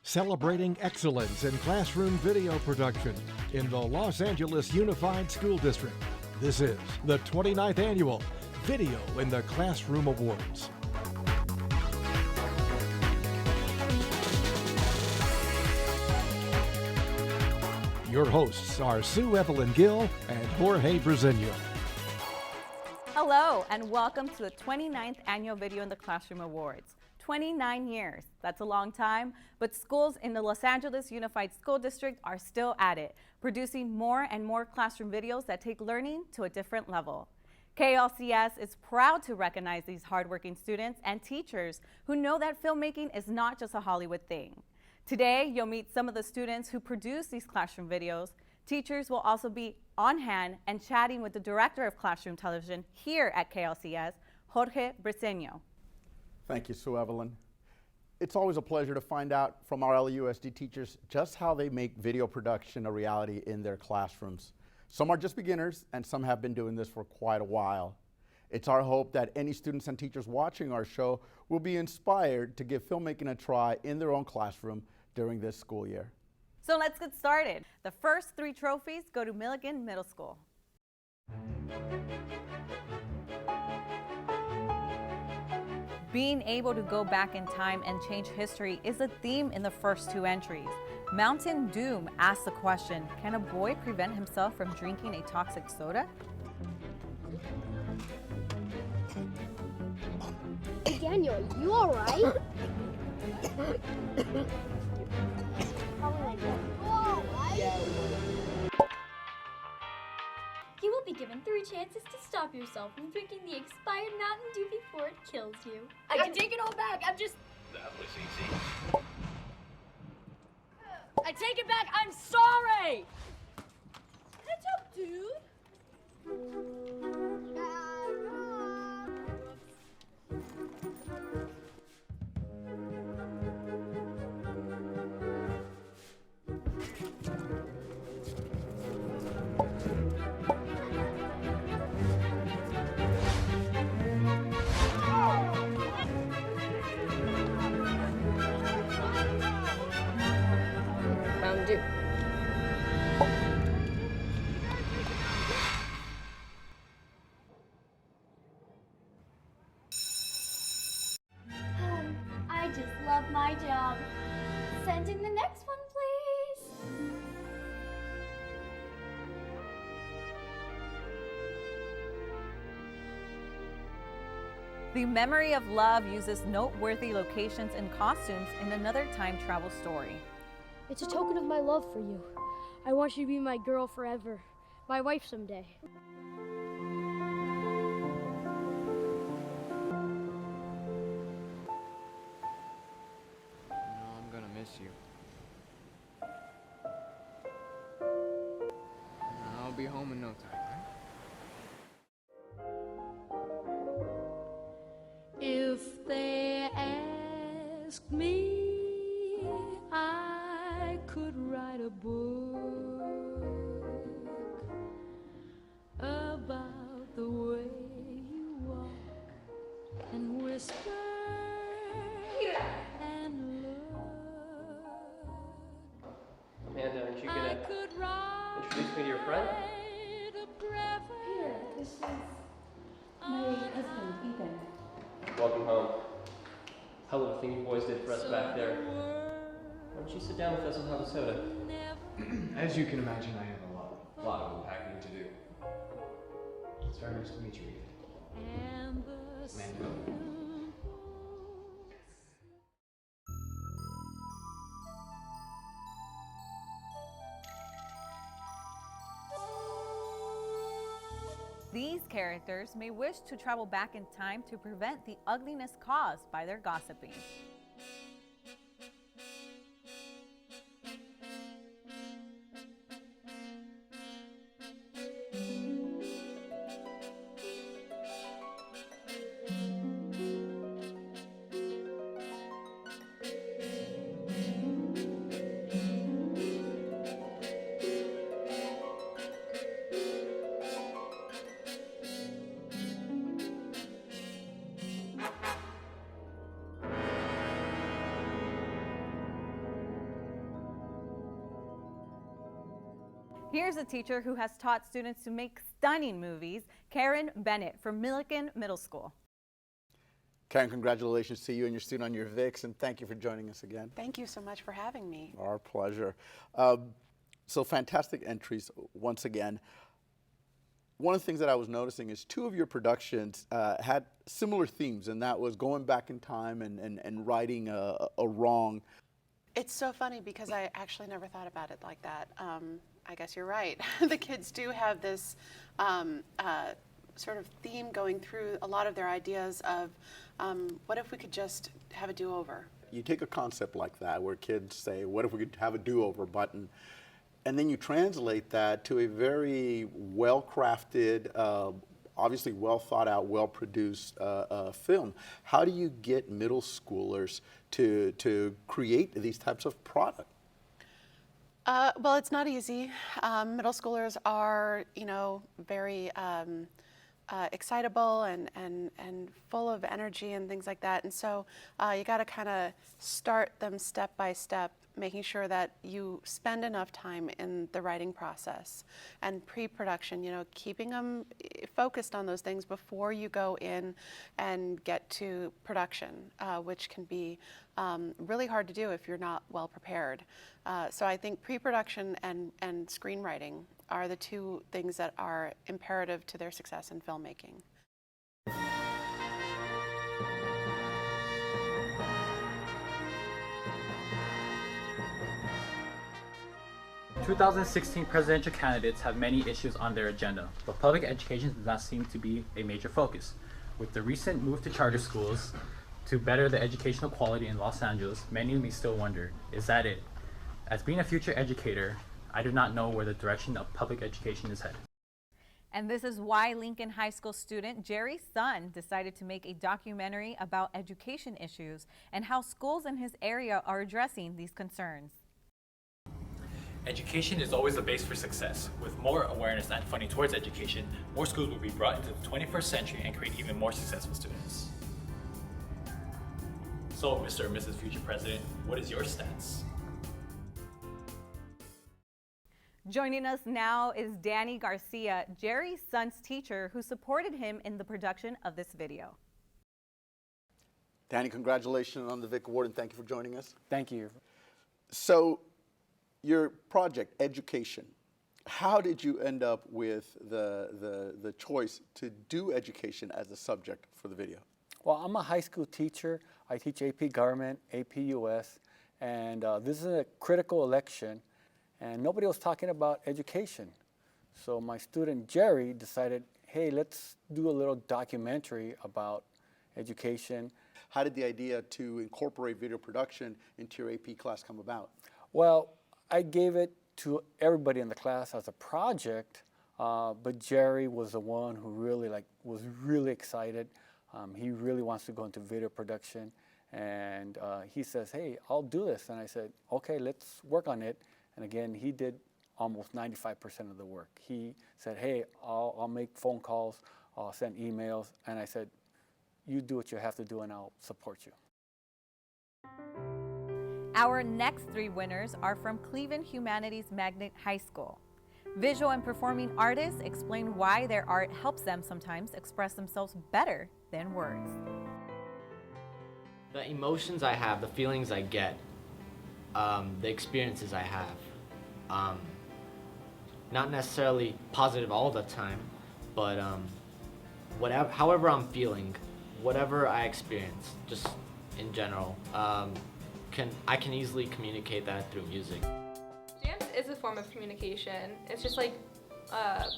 celebrating excellence in classroom video production in the Los Angeles Unified School District. This is the 29th Annual Video in the Classroom Awards. Your hosts are Sue Evelyn Gill and Jorge Briseño. Hello, and welcome to the 29th Annual Video in the Classroom Awards. 29 years, that's a long time, but schools in the Los Angeles Unified School District are still at it, producing more and more classroom videos that take learning to a different level. KLCS is proud to recognize these hardworking students and teachers who know that filmmaking is not just a Hollywood thing. Today, you'll meet some of the students who produce these classroom videos. Teachers will also be on hand and chatting with the Director of Classroom Television here at KLCS, Jorge Briseño. Thank you, Sue Evelyn. It's always a pleasure to find out from our LAUSD teachers just how they make video production a reality in their classrooms. Some are just beginners, and some have been doing this for quite a while. It's our hope that any students and teachers watching our show will be inspired to give filmmaking a try in their own classroom during this school year. So let's get started. The first 3 trophies go to Milligan Middle School. Being able to go back in time and change history is a theme in the first 2 entries. Mountain Doom asks the question, can a boy prevent himself from drinking a toxic soda? Hey Daniel, you alright? You will be given 3 chances to stop yourself from drinking the expired Mountain Dew before it kills you. I can take it all back. That was easy. I take it back. I'm sorry. Catch up, dude. Mountain Dew. I just love my job. Send in the next one, please. The Memory of Love uses noteworthy locations and costumes in another time travel story. It's a token of my love for you. I want you to be my girl forever, my wife someday. I'm gonna miss you. I'll be home in no time, right? If they ask me, I could write a book about the way you walk and whisper and look. Amanda, aren't you I gonna could write introduce me to your friend? a preface. This is my husband, Ethan. Welcome home. How little thing you boys did for us back there. Why don't you sit down with us and have a soda? As you can imagine, I have a lot of unpacking to do. It's very nice to meet you, Ethan. And the Amanda. These characters may wish to travel back in time to prevent the ugliness caused by their gossiping. Here's a teacher who has taught students to make stunning movies, Karen Bennett from Milliken Middle School. Karen, congratulations to you and your student on your VIX, and thank you for joining us again. Thank you so much for having me. Our pleasure. So fantastic entries once again. One of the things that I was noticing is two of your productions had similar themes, and that was going back in time and righting a wrong. It's so funny because I actually never thought about it like that. I guess you're right. The kids do have this sort of theme going through a lot of their ideas of what if we could just have a do-over? You take a concept like that where kids say, what if we could have a do-over button? And then you translate that to a very well-crafted, obviously well-thought-out, well-produced film. How do you get middle schoolers to create these types of product? Well, it's not easy. Middle schoolers are, very excitable and full of energy and things like that. And so you got to kind of start them step by step, making sure that you spend enough time in the writing process and pre-production, keeping them focused on those things before you go in and get to production, which can be really hard to do if you're not well prepared. So I think pre-production and screenwriting are the two things that are imperative to their success in filmmaking. 2016 presidential candidates have many issues on their agenda, but public education does not seem to be a major focus. With the recent move to charter schools to better the educational quality in Los Angeles, many may still wonder, is that it? As being a future educator, I do not know where the direction of public education is headed. And this is why Lincoln High School student Jerry Sun decided to make a documentary about education issues and how schools in his area are addressing these concerns. Education is always the base for success. With more awareness and funding towards education, more schools will be brought into the 21st century and create even more successful students. So, Mr. and Mrs. Future President, what is your stance? Joining us now is Danny Garcia, Jerry's son's teacher, who supported him in the production of this video. Danny, congratulations on the Vic Award, and thank you for joining us. Thank you. So, your project, education, how did you end up with the choice to do education as a subject for the video? Well, I'm a high school teacher. I teach AP Government, AP US, and this is a critical election, and nobody was talking about education. So my student Jerry decided, hey, let's do a little documentary about education. How did the idea to incorporate video production into your AP class come about? Well, I gave it to everybody in the class as a project, but Jerry was the one who really was really excited. He really wants to go into video production, and he says, hey, I'll do this. And I said, okay, let's work on it. And again, he did almost 95% of the work. He said, hey, I'll make phone calls, I'll send emails. And I said, you do what you have to do and I'll support you. Our next three winners are from Cleveland Humanities Magnet High School. Visual and performing artists explain why their art helps them sometimes express themselves better than words. The emotions I have, the feelings I get, the experiences I have, not necessarily positive all the time, but however I'm feeling, whatever I experience, just in general, I can easily communicate that through music. Dance is a form of communication. It's just like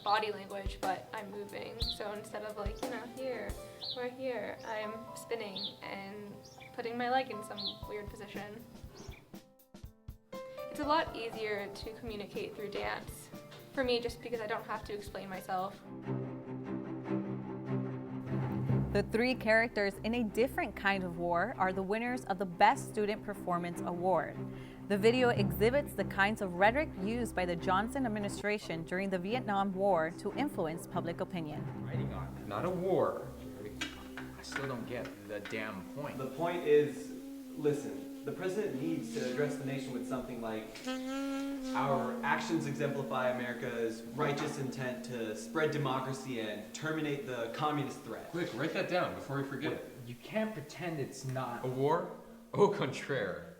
body language, but I'm moving. So instead of like, here or here, I'm spinning and putting my leg in some weird position. It's a lot easier to communicate through dance. For me, just because I don't have to explain myself. The three characters in a different kind of war are the winners of the Best Student Performance Award. The video exhibits the kinds of rhetoric used by the Johnson administration during the Vietnam War to influence public opinion. Writing on it, not a war. I still don't get the damn point. The point is, listen, The president needs to address the nation with something like, our actions exemplify America's righteous intent to spread democracy and terminate the communist threat. Quick, write that down before we forget it. You can't pretend it's not. A war? Au contraire.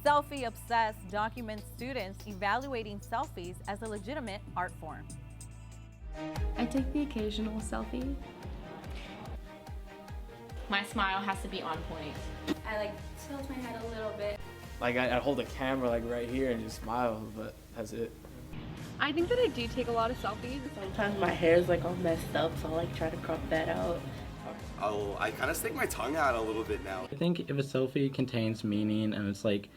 Selfie-obsessed documents students evaluating selfies as a legitimate art form. I take the occasional selfie. My smile has to be on point. I like tilt my head a little bit. Like I hold the camera like right here and just smile, but that's it. I think that I do take a lot of selfies. Sometimes my hair is like all messed up, so I like try to crop that out. I kind of stick my tongue out a little bit now. I think if a selfie contains meaning and it's like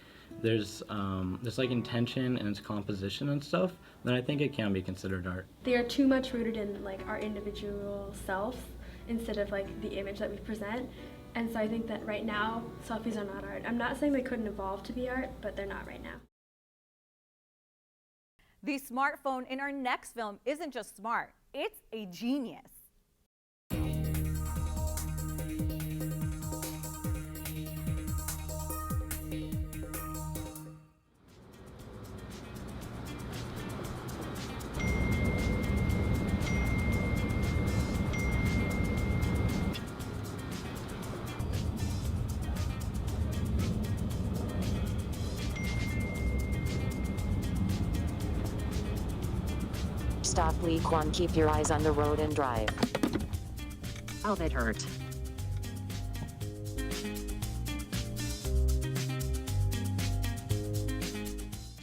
there's like intention and its composition and stuff, then I think it can be considered art. They are too much rooted in like our individual self instead of like the image that we present. And so I think that right now selfies are not art. I'm not saying they couldn't evolve to be art, but they're not right now. The smartphone in our next film isn't just smart, it's a genius. Stop week 1, keep your eyes on the road and drive. Oh, that hurt.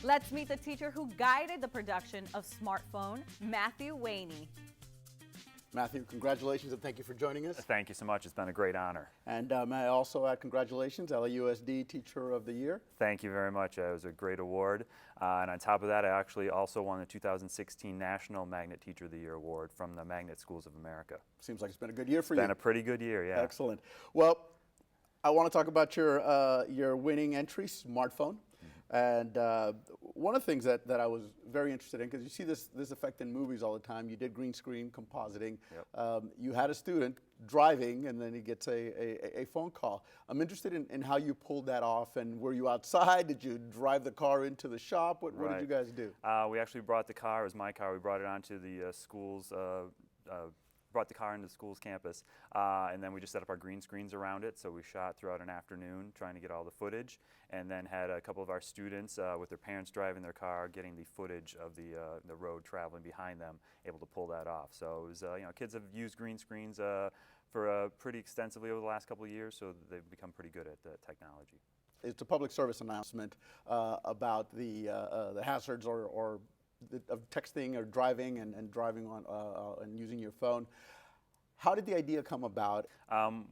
Let's meet the teacher who guided the production of Smartphone, Matthew Waney. Matthew, congratulations and thank you for joining us. Thank you so much. It's been a great honor. And may I also add congratulations, LAUSD Teacher of the Year. Thank you very much. It was a great award. And on top of that, I actually also won the 2016 National Magnet Teacher of the Year Award from the Magnet Schools of America. Seems like it's been a good year for you. It's been a pretty good year, yeah. Excellent. Well, I want to talk about your winning entry, Smartphone. And one of the things that I was very interested in, because you see this effect in movies all the time, you did green screen compositing. Yep. You had a student driving and then he gets a phone call. I'm interested in how you pulled that off, and were you outside? Did you drive the car into the shop? What did you guys do? We actually brought the car, it was my car, we brought it onto the school's brought the car into the school's campus, and then we just set up our green screens around it. So we shot throughout an afternoon trying to get all the footage, and then had a couple of our students with their parents driving their car, getting the footage of the road traveling behind them, able to pull that off. So it was, kids have used green screens for pretty extensively over the last couple of years, so they've become pretty good at the technology. It's a public service announcement about the hazards of texting or driving and driving on and using your phone. How did the idea come about?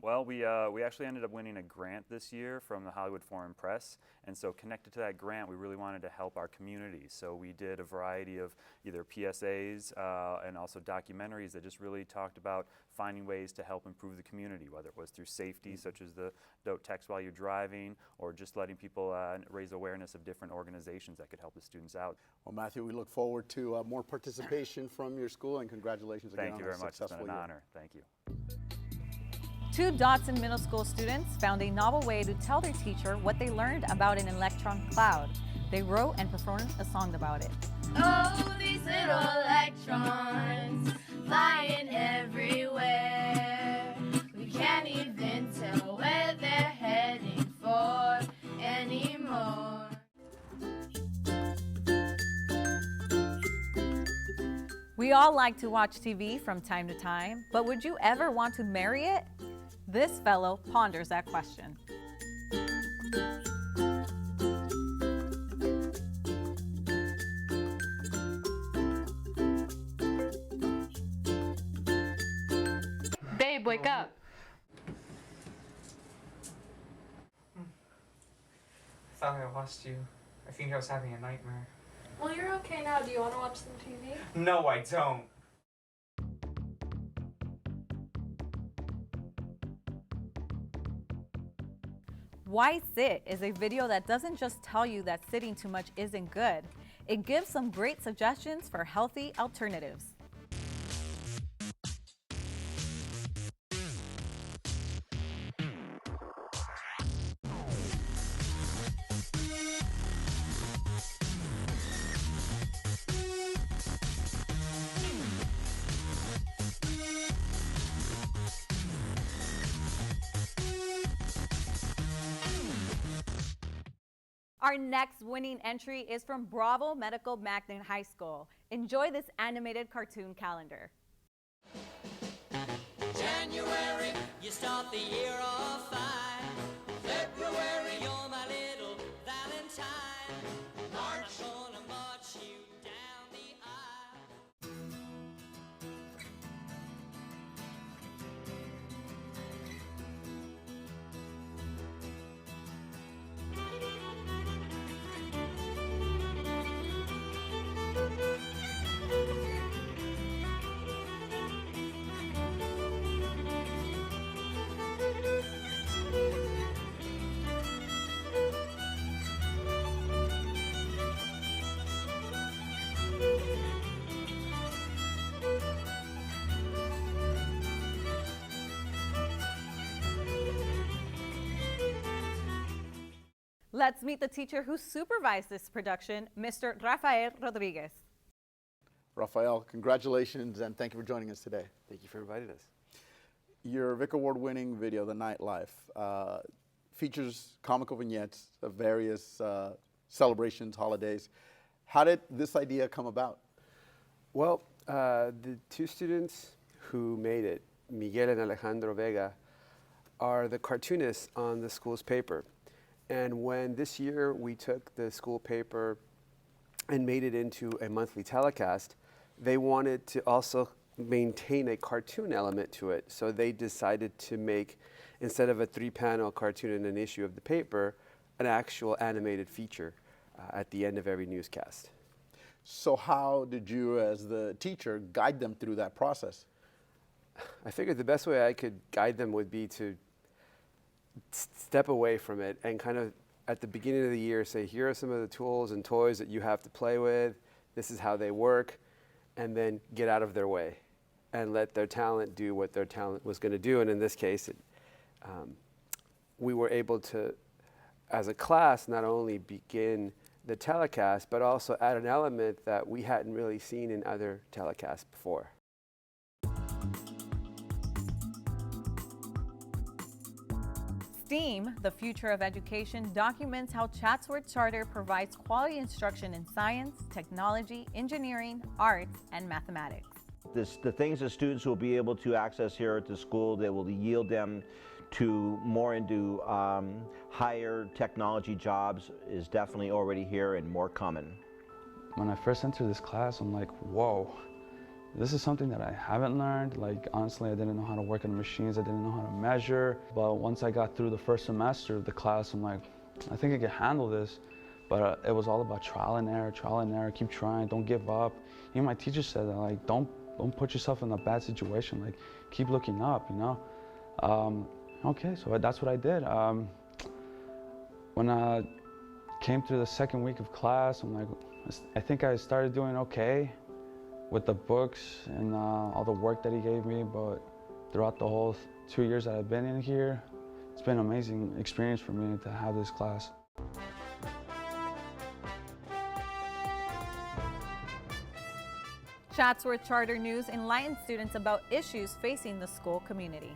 Well, we actually ended up winning a grant this year from the Hollywood Foreign Press, and so connected to that grant, we really wanted to help our community. So we did a variety of either PSAs and also documentaries that just really talked about finding ways to help improve the community, whether it was through safety, such as the don't text while you're driving, or just letting people raise awareness of different organizations that could help the students out. Well, Matthew, we look forward to more participation from your school, and congratulations again on a successful year. Thank you very much. It's been an honor. Thank you. 2 Dotson Middle School students found a novel way to tell their teacher what they learned about an electron cloud. They wrote and performed a song about it. Oh, these little electrons flying everywhere. We can't even tell where they're heading for anymore. We all like to watch TV from time to time, but would you ever want to marry it? This fellow ponders that question. Babe, wake up. I thought I lost you. I think I was having a nightmare. Well, you're okay now. Do you want to watch some TV? No, I don't. Why Sit is a video that doesn't just tell you that sitting too much isn't good. It gives some great suggestions for healthy alternatives. Our next winning entry is from Bravo Medical Magnet High School. Enjoy this animated cartoon calendar. January, you start the year off fine. February, you're my little Valentine. March, I'm gonna march you down the aisle. Let's meet the teacher who supervised this production, Mr. Rafael Rodriguez. Rafael, congratulations and thank you for joining us today. Thank you for inviting us. Your Vic Award winning video, The Nightlife, features comical vignettes of various celebrations, holidays. How did this idea come about? Well, the two students who made it, Miguel and Alejandro Vega, are the cartoonists on the school's paper. And when this year we took the school paper and made it into a monthly telecast, they wanted to also maintain a cartoon element to it. So they decided to make, instead of a 3-panel cartoon in an issue of the paper, an actual animated feature at the end of every newscast. So how did you, as the teacher, guide them through that process? I figured the best way I could guide them would be to step away from it and kind of at the beginning of the year say, here are some of the tools and toys that you have to play with. This is how they work. And then get out of their way and let their talent do what their talent was going to do. And in this case, we were able to, as a class, not only begin the telecast, but also add an element that we hadn't really seen in other telecasts before. STEAM, the Future of Education, documents how Chatsworth Charter provides quality instruction in science, technology, engineering, arts, and mathematics. The things that students will be able to access here at the school that will yield them to more into higher technology jobs is definitely already here and more coming. When I first entered this class, I'm like, whoa. This is something that I haven't learned. Like, honestly, I didn't know how to work on the machines. I didn't know how to measure. But once I got through the first semester of the class, I'm like, I think I can handle this. But it was all about trial and error, keep trying, don't give up. Even my teacher said that, like, don't put yourself in a bad situation. Like, keep looking up, you know? Okay, so that's what I did. When I came through the second week of class, I'm like, I think I started doing okay with the books and all the work that he gave me, but throughout the whole 2 years that I've been in here, it's been an amazing experience for me to have this class. Chatsworth Charter News enlightens students about issues facing the school community.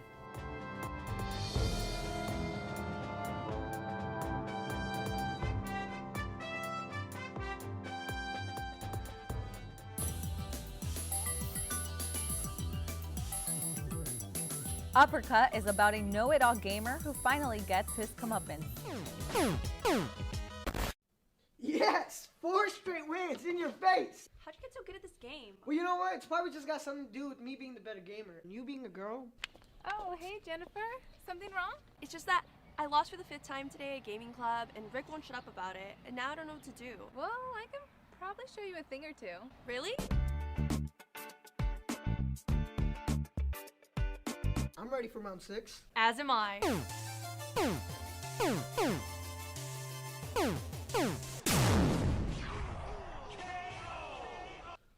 Uppercut is about a know-it-all gamer who finally gets his comeuppance. Yes! 4 straight wins in your face! How'd you get so good at this game? Well, you know what? It's probably just got something to do with me being the better gamer. And you being a girl. Oh, hey, Jennifer. Something wrong? It's just that I lost for the 5th time today at gaming club, and Rick won't shut up about it, and now I don't know what to do. Well, I can probably show you a thing or two. Really? I'm ready for round 6. As am I.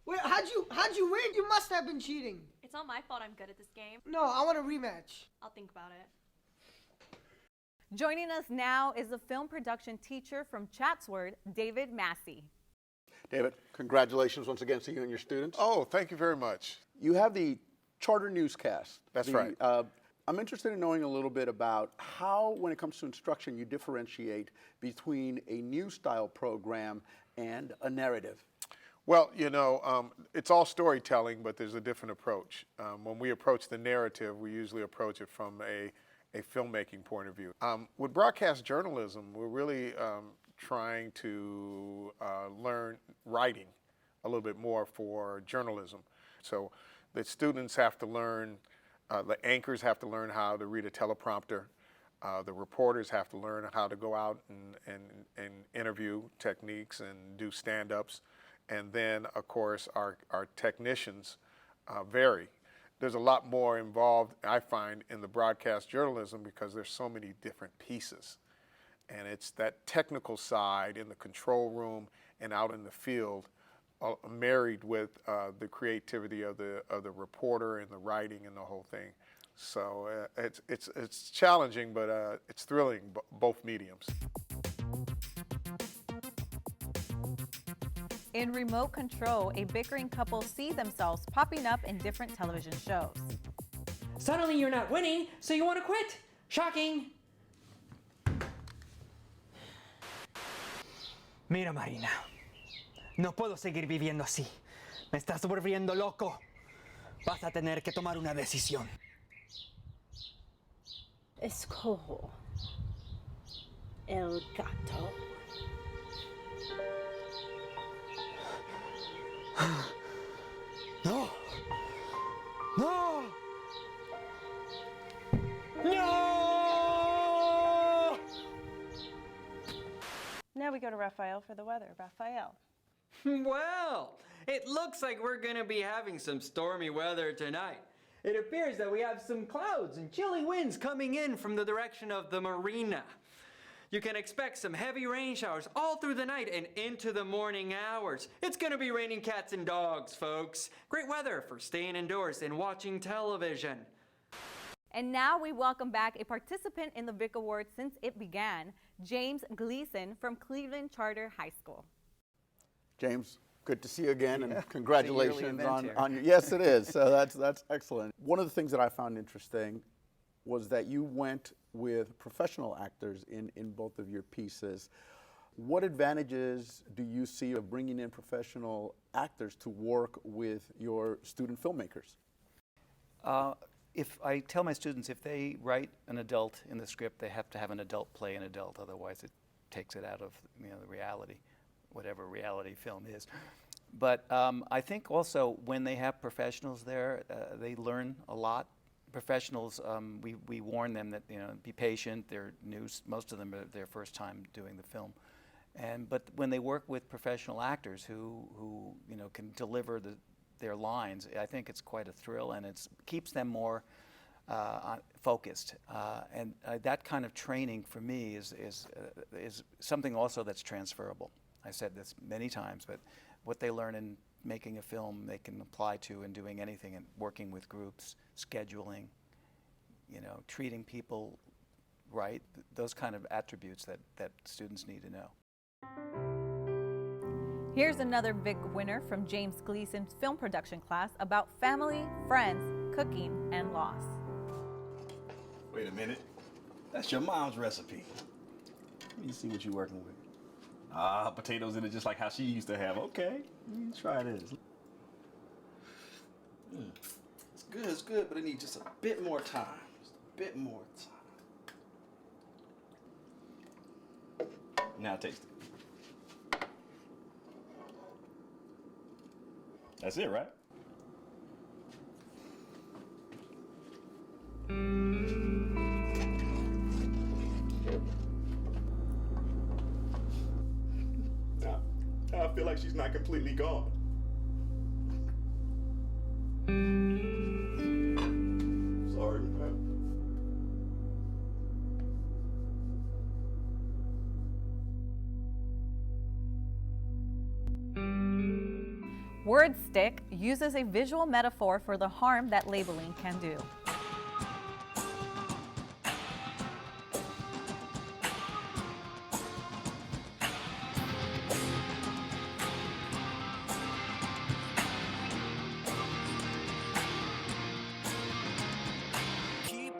Wait, how'd you win? You must have been cheating. It's not my fault I'm good at this game. No, I want a rematch. I'll think about it. Joining us now is a film production teacher from Chatsworth, David Massey. David, congratulations once again to you and your students. Oh, thank you very much. You have the Charter Newscast. That's the, right. I'm interested in knowing a little bit about how, when it comes to instruction, you differentiate between a new style program and a narrative. Well, you know, it's all storytelling, but there's a different approach. When we approach the narrative, we usually approach it from a filmmaking point of view. With broadcast journalism, we're really trying to learn writing a little bit more for journalism. So the students have to learn, the anchors have to learn how to read a teleprompter. The reporters have to learn how to go out and interview techniques and do stand-ups. And then, of course, our technicians vary. There's a lot more involved, I find, in the broadcast journalism because there's so many different pieces. And it's that technical side in the control room and out in the field married with the creativity of the reporter and the writing and the whole thing. So it's challenging, but it's thrilling, both mediums. In Remote Control, a bickering couple see themselves popping up in different television shows. Suddenly you're not winning, so you want to quit. Shocking. Mira, Marina. No puedo seguir viviendo así. Me estás volviendo loco. Vas a tener que tomar una decisión. Escojo el gato. No. No. No. Now we go to Raphael for the weather. Raphael. Well, it looks like we're going to be having some stormy weather tonight. It appears that we have some clouds and chilly winds coming in from the direction of the marina. You can expect some heavy rain showers all through the night and into the morning hours. It's going to be raining cats and dogs, folks. Great weather for staying indoors and watching television. And now we welcome back a participant in the Vic Awards since it began, James Gleason from Cleveland Charter High School. James, good to see you again, and congratulations on your, yes, it is. So that's excellent. One of the things that I found interesting was that you went with professional actors in both of your pieces. What advantages do you see of bringing in professional actors to work with your student filmmakers? If I tell my students if they write an adult in the script, they have to have an adult play an adult, otherwise it takes it out of the reality, whatever reality film is. But I think also when they have professionals there, they learn a lot. Professionals, we warn them that be patient. They're new. Most of them are their first time doing the film, but when they work with professional actors who can deliver their lines, I think it's quite a thrill, and it keeps them more focused. And that kind of training for me is something also that's transferable. I said this many times, but what they learn in making a film, they can apply to in doing anything, and working with groups, scheduling, treating people right, those kind of attributes that students need to know. Here's another Vic winner from James Gleason's film production class about family, friends, cooking, and loss. Wait a minute. That's your mom's recipe. Let me see what you're working with. Potatoes in it just like how she used to have. Okay, try this. It's good, but it needs just a bit more time. Just a bit more time. Now taste it. That's it, right? I feel like she's not completely gone. Sorry, man. Wordstick uses a visual metaphor for the harm that labeling can do. Keep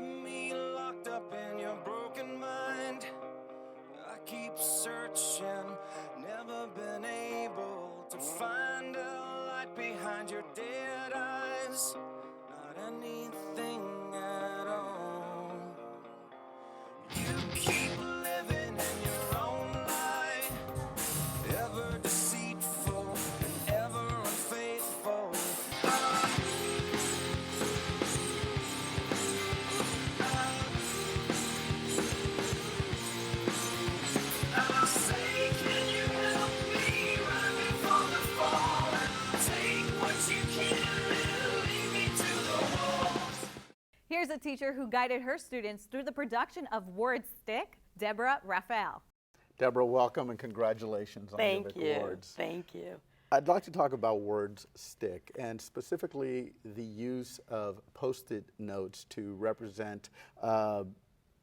Here's a teacher who guided her students through the production of Word Stick, Deborah Raphael. Deborah, welcome and congratulations on your Vic Awards. Thank you. I'd like to talk about Words Stick and specifically the use of Post-it notes to represent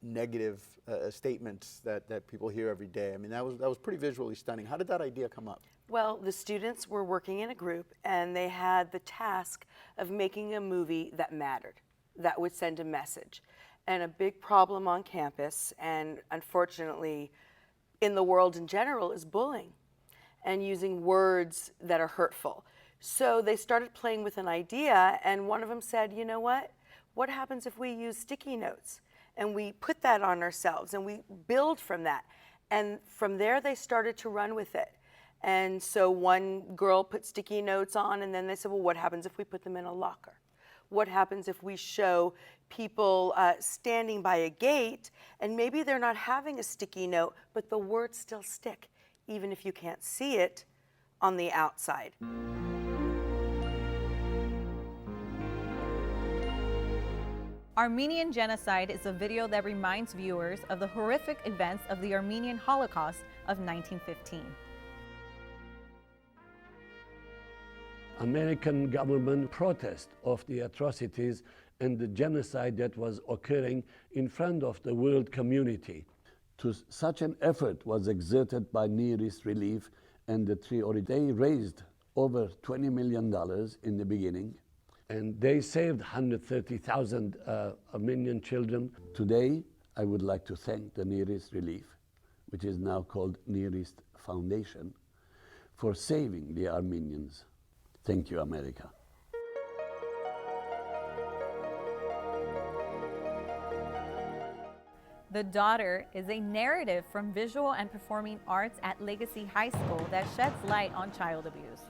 negative statements that people hear every day. I mean, that was pretty visually stunning. How did that idea come up? Well, the students were working in a group and they had the task of making a movie that mattered, that would send a message. And a big problem on campus, and unfortunately in the world in general, is bullying and using words that are hurtful. So they started playing with an idea, and one of them said, you know what? What happens if we use sticky notes and we put that on ourselves and we build from that? And from there they started to run with it. And so one girl put sticky notes on, and then they said, well, what happens if we put them in a locker? What happens if we show people standing by a gate and maybe they're not having a sticky note, but the words still stick, even if you can't see it on the outside. Armenian Genocide is a video that reminds viewers of the horrific events of the Armenian Holocaust of 1915. American government protest of the atrocities and the genocide that was occurring in front of the world community. Such an effort was exerted by Near East Relief and the Triori. They raised over $20 million in the beginning, and they saved 130,000 Armenian children. Today, I would like to thank the Near East Relief, which is now called Near East Foundation, for saving the Armenians. Thank you, America. The Daughter is a narrative from visual and performing arts at Legacy High School that sheds light on child abuse.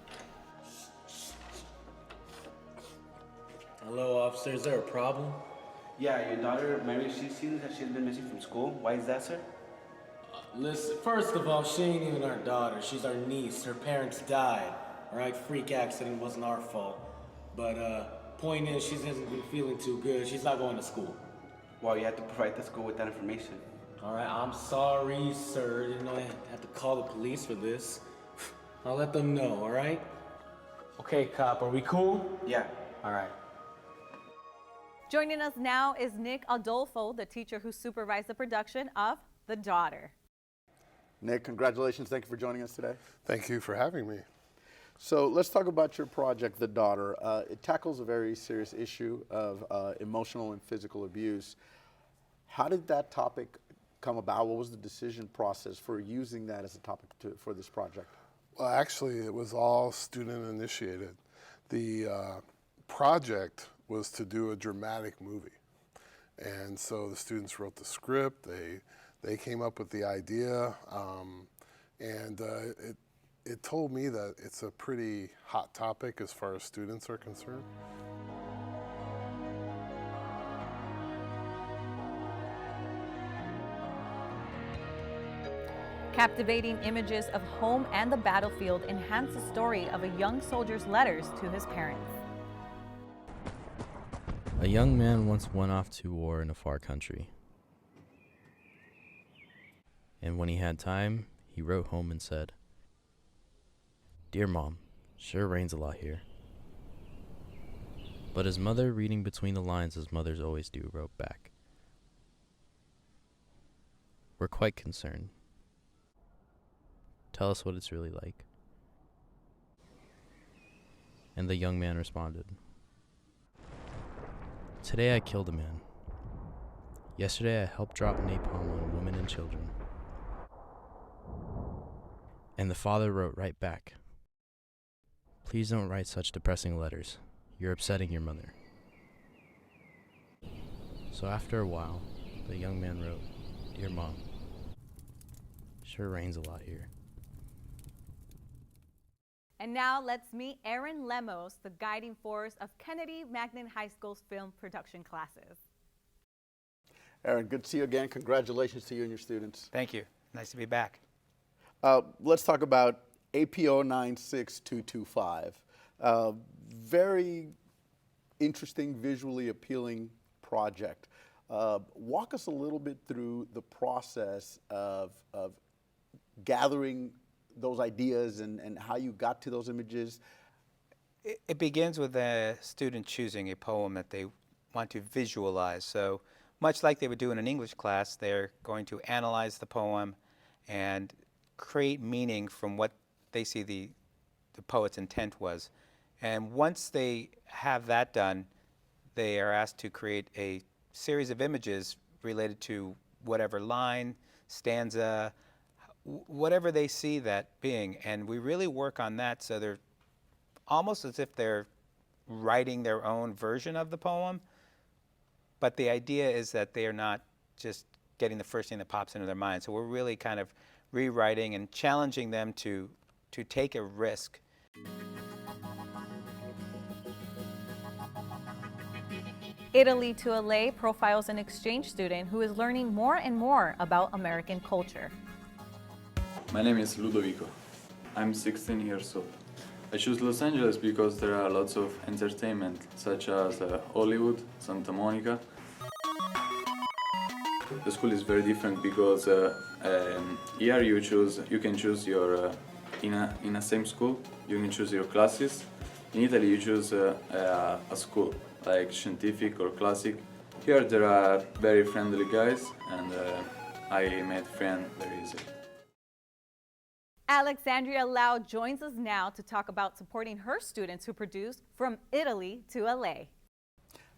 Hello, officer. Is there a problem? Yeah, your daughter, Mary, she seems that she's been missing from school. Why is that, sir? Listen, first of all, she ain't even our daughter. She's our niece. Her parents died. All right, freak accident, wasn't our fault. But point is, she hasn't been feeling too good. She's not going to school. Well, you have to provide the school with that information. All right, I'm sorry, sir. Didn't know I had to call the police for this. I'll let them know, all right? Okay, cop, are we cool? Yeah. All right. Joining us now is Nick Adolfo, the teacher who supervised the production of The Daughter. Nick, congratulations. Thank you for joining us today. Thank you for having me. So let's talk about your project, The Daughter. It tackles a very serious issue of emotional and physical abuse. How did that topic come about? What was the decision process for using that as a topic for this project? Well, actually, it was all student initiated. The project was to do a dramatic movie. And so the students wrote the script, they came up with the idea, and it told me that it's a pretty hot topic as far as students are concerned. Captivating images of home and the battlefield enhance the story of a young soldier's letters to his parents. A young man once went off to war in a far country. And when he had time, he wrote home and said, "Dear Mom, sure rains a lot here." But his mother, reading between the lines as mothers always do, wrote back, "We're quite concerned. Tell us what it's really like." And the young man responded, "Today I killed a man. Yesterday I helped drop napalm on women and children." And the father wrote right back, "Please don't write such depressing letters. You're upsetting your mother." So after a while, the young man wrote, "Dear Mom, sure rains a lot here." And now let's meet Aaron Lemos, the guiding force of Kennedy Magnan High School's film production classes. Aaron, good to see you again. Congratulations to you and your students. Thank you. Nice to be back. Let's talk about APO 96225. Very interesting, visually appealing project. Walk us a little bit through the process of gathering those ideas and how you got to those images. It begins with a student choosing a poem that they want to visualize. So much like they would do in an English class, they're going to analyze the poem and create meaning from what they see the poet's intent was. And once they have that done, they are asked to create a series of images related to whatever line, stanza, whatever they see that being. And we really work on that so they're almost as if they're writing their own version of the poem. But the idea is that they are not just getting the first thing that pops into their mind. So we're really kind of rewriting and challenging them to take a risk. Italy to LA profiles an exchange student who is learning more and more about American culture. My name is Ludovico. I'm 16 years old. I choose Los Angeles because there are lots of entertainment, such as Hollywood, Santa Monica. The school is very different because here you can choose your in a same school. You can choose your classes. In Italy, you choose a school like scientific or classic. Here, there are very friendly guys, and I made friends very easily. Alexandria Lau joins us now to talk about supporting her students who produce From Italy to LA.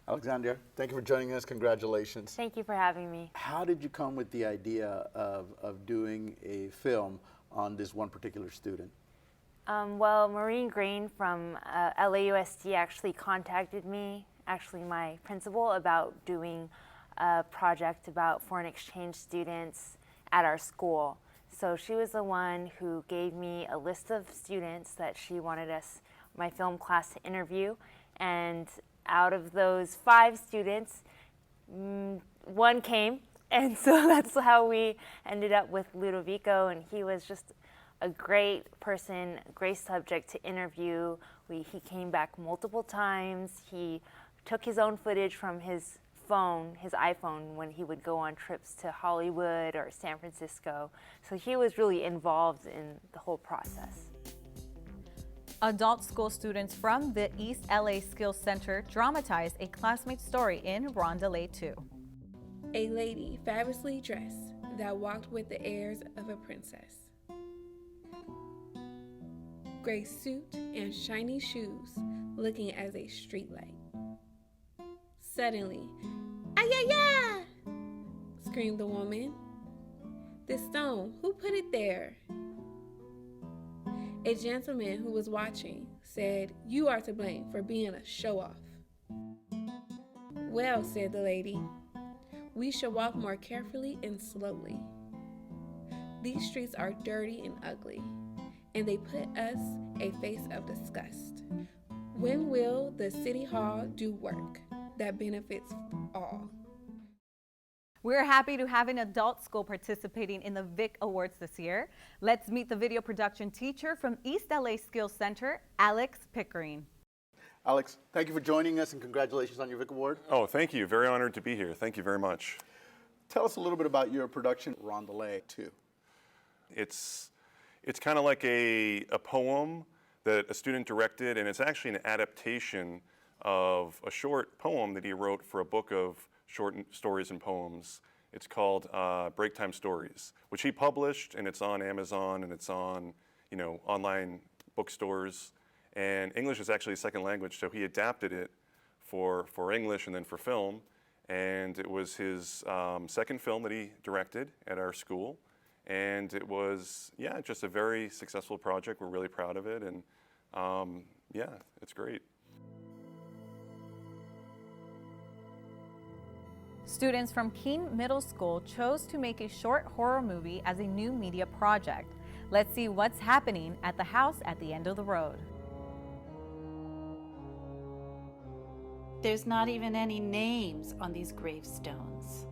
Alexandria, thank you for joining us. Congratulations. Thank you for having me. How did you come with the idea of doing a film on this one particular student? Well, Maureen Green from LAUSD actually contacted me, actually my principal, about doing a project about foreign exchange students at our school. So she was the one who gave me a list of students that she wanted my film class, to interview. And out of those 5 students, 1 came. And so that's how we ended up with Ludovico. And he was just a great person, great subject to interview. He came back multiple times. He took his own footage from his phone, his iPhone, when he would go on trips to Hollywood or San Francisco. So he was really involved in the whole process. Adult school students from the East LA Skills Center dramatized a classmate story in Rondelay 2. A lady fabulously dressed that walked with the airs of a princess. Gray suit and shiny shoes, looking as a streetlight. Suddenly, "Ay-ya-ya!" screamed the woman. "The stone, who put it there?" A gentleman who was watching said, "You are to blame for being a show-off." "Well," said the lady, "we should walk more carefully and slowly. These streets are dirty and ugly, and they put us a face of disgust. When will the City Hall do work that benefits all?" We're happy to have an adult school participating in the VIC Awards this year. Let's meet the video production teacher from East LA Skills Center, Alex Pickering. Alex, thank you for joining us and congratulations on your VIC Award. Oh, thank you. Very honored to be here. Thank you very much. Tell us a little bit about your production, Rondelay 2. It's kind of like a poem that a student directed, and it's actually an adaptation of a short poem that he wrote for a book of short stories and poems. It's called Break Time Stories, which he published, and it's on Amazon, and it's on, online bookstores. And English is actually a second language, so he adapted it for English and then for film. And it was his second film that he directed at our school. And it was, just a very successful project. We're really proud of it, and it's great. Students from Keene Middle School chose to make a short horror movie as a new media project. Let's see what's happening at the house at the end of the road. There's not even any names on these gravestones.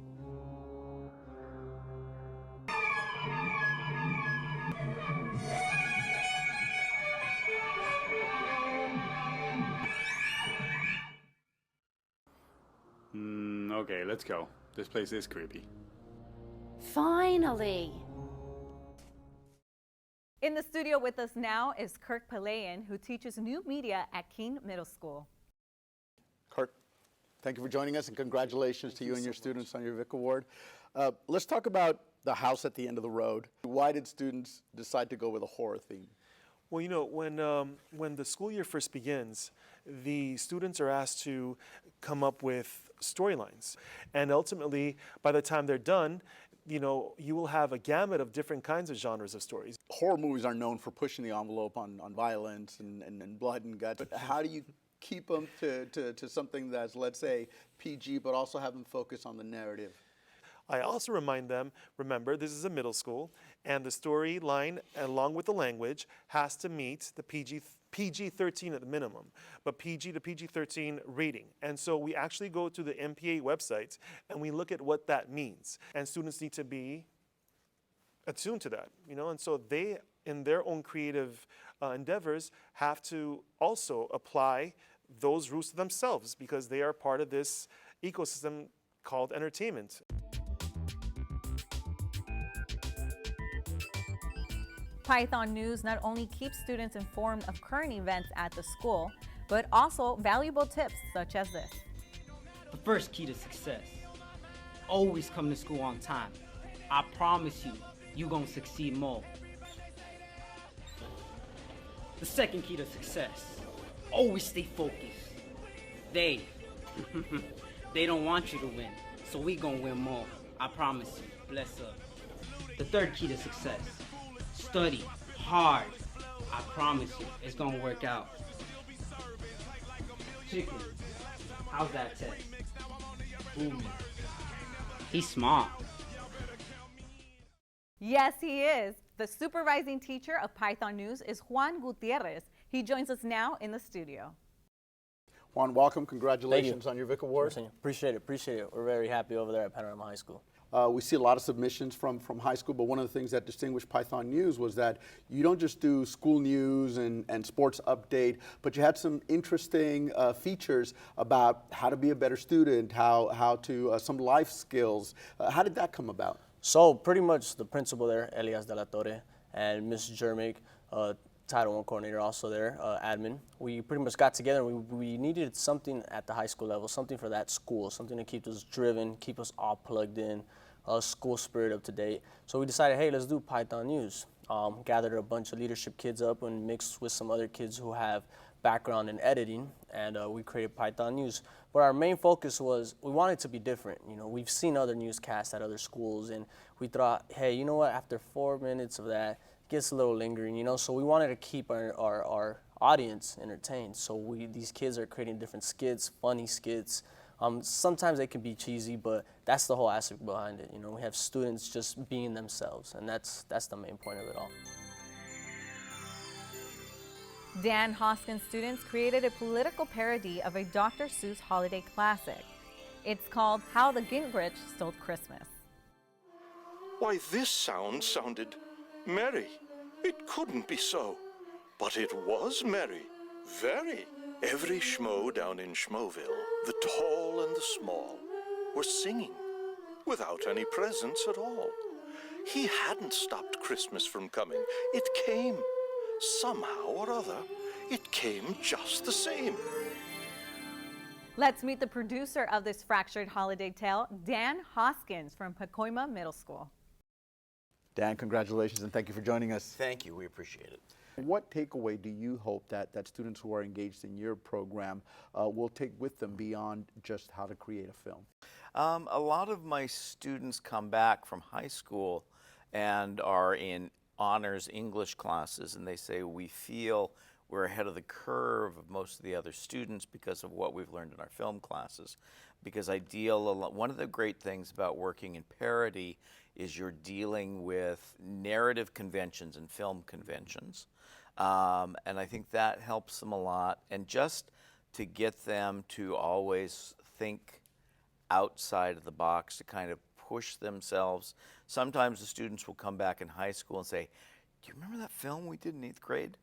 Okay, let's go. This place is creepy. Finally! In the studio with us now is Kirk Palayan, who teaches new media at Keene Middle School. Kirk, thank you for joining us, and congratulations to you and your students on your Vic Award. Let's talk about the house at the end of the road. Why did students decide to go with a horror theme? Well, you know, when the school year first begins, the students are asked to come up with storylines. And ultimately, by the time they're done, you know, you will have a gamut of different kinds of genres of stories. Horror movies are known for pushing the envelope on violence and blood and guts. But how do you keep them to something that's, let's say, PG, but also have them focus on the narrative? I also remind them, remember, this is a middle school, and the storyline, along with the language, has to meet the PG-13 at the minimum, but PG to PG-13 rating. And so we actually go to the MPA website, and we look at what that means. And students need to be attuned to that, you know, and so they, in their own creative endeavors, have to also apply those rules to themselves because they are part of this ecosystem called entertainment. Python News not only keeps students informed of current events at the school, but also valuable tips such as this. The first key to success, always come to school on time. I promise you, you're gonna succeed more. The second key to success, always stay focused. They don't want you to win, so we gonna win more. I promise you, bless up. The third key to success, study hard. I promise you, it's gonna work out. Chicken, how's that test? Ooh, he's smart. Yes, he is. The supervising teacher of Python News is Juan Gutierrez. He joins us now in the studio. Juan, welcome. Congratulations on your Vic Award. Appreciate it. We're very happy over there at Panorama High School. We see a lot of submissions from high school, but one of the things that distinguished Python News was that you don't just do school news and sports update, but you had some interesting features about how to be a better student, how to some life skills. How did that come about? So pretty much the principal there, Elias de la Torre, and Ms. Jermick, Title I coordinator also there, admin. We pretty much got together and we needed something at the high school level, something for that school, something to keep us driven, keep us all plugged in, school spirit up to date. So we decided, hey, let's do Python News. Gathered a bunch of leadership kids up and mixed with some other kids who have background in editing, and we created Python News. But our main focus was we wanted to be different. You know, we've seen other newscasts at other schools, and we thought, hey, you know what, after 4 minutes of that, gets a little lingering, you know, so we wanted to keep our audience entertained. So these kids are creating different skits, funny skits. Sometimes they can be cheesy, but that's the whole aspect behind it. You know, we have students just being themselves, and that's the main point of it all. Dan Hoskins students created a political parody of a Dr. Seuss holiday classic. It's called How the Grinch Stole Christmas. Why, this sounded merry. It couldn't be so. But it was merry. Very. Every schmo down in Schmoville, the tall and the small, were singing without any presents at all. He hadn't stopped Christmas from coming. It came. Somehow or other, it came just the same. Let's meet the producer of this fractured holiday tale, Dan Hoskins from Pacoima Middle School. Dan, congratulations and thank you for joining us. Thank you, we appreciate it. What takeaway do you hope that students who are engaged in your program will take with them beyond just how to create a film? A lot of my students come back from high school and are in honors English classes, and they say we feel we're ahead of the curve of most of the other students because of what we've learned in our film classes. Because one of the great things about working in parody is you're dealing with narrative conventions and film conventions. And I think that helps them a lot. And just to get them to always think outside of the box, to kind of push themselves. Sometimes the students will come back in high school and say, do you remember that film we did in 8th grade?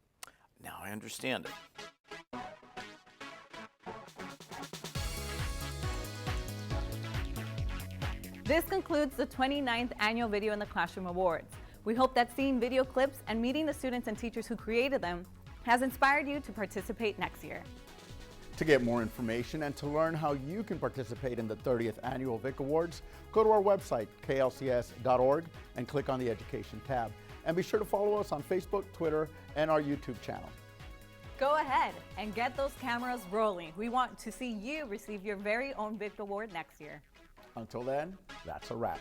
Now I understand it. This concludes the 29th Annual Video in the Classroom Awards. We hope that seeing video clips and meeting the students and teachers who created them has inspired you to participate next year. To get more information and to learn how you can participate in the 30th Annual Vic Awards, go to our website, klcs.org, and click on the Education tab. And be sure to follow us on Facebook, Twitter, and our YouTube channel. Go ahead and get those cameras rolling. We want to see you receive your very own Vic Award next year. Until then, that's a wrap.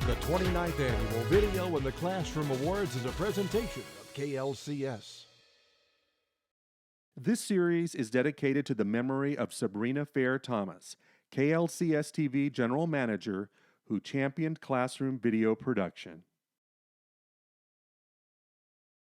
The 29th Annual Video in the Classroom Awards is a presentation of KLCS. This series is dedicated to the memory of Sabrina Fair Thomas, KLCS TV General Manager, who championed classroom video production.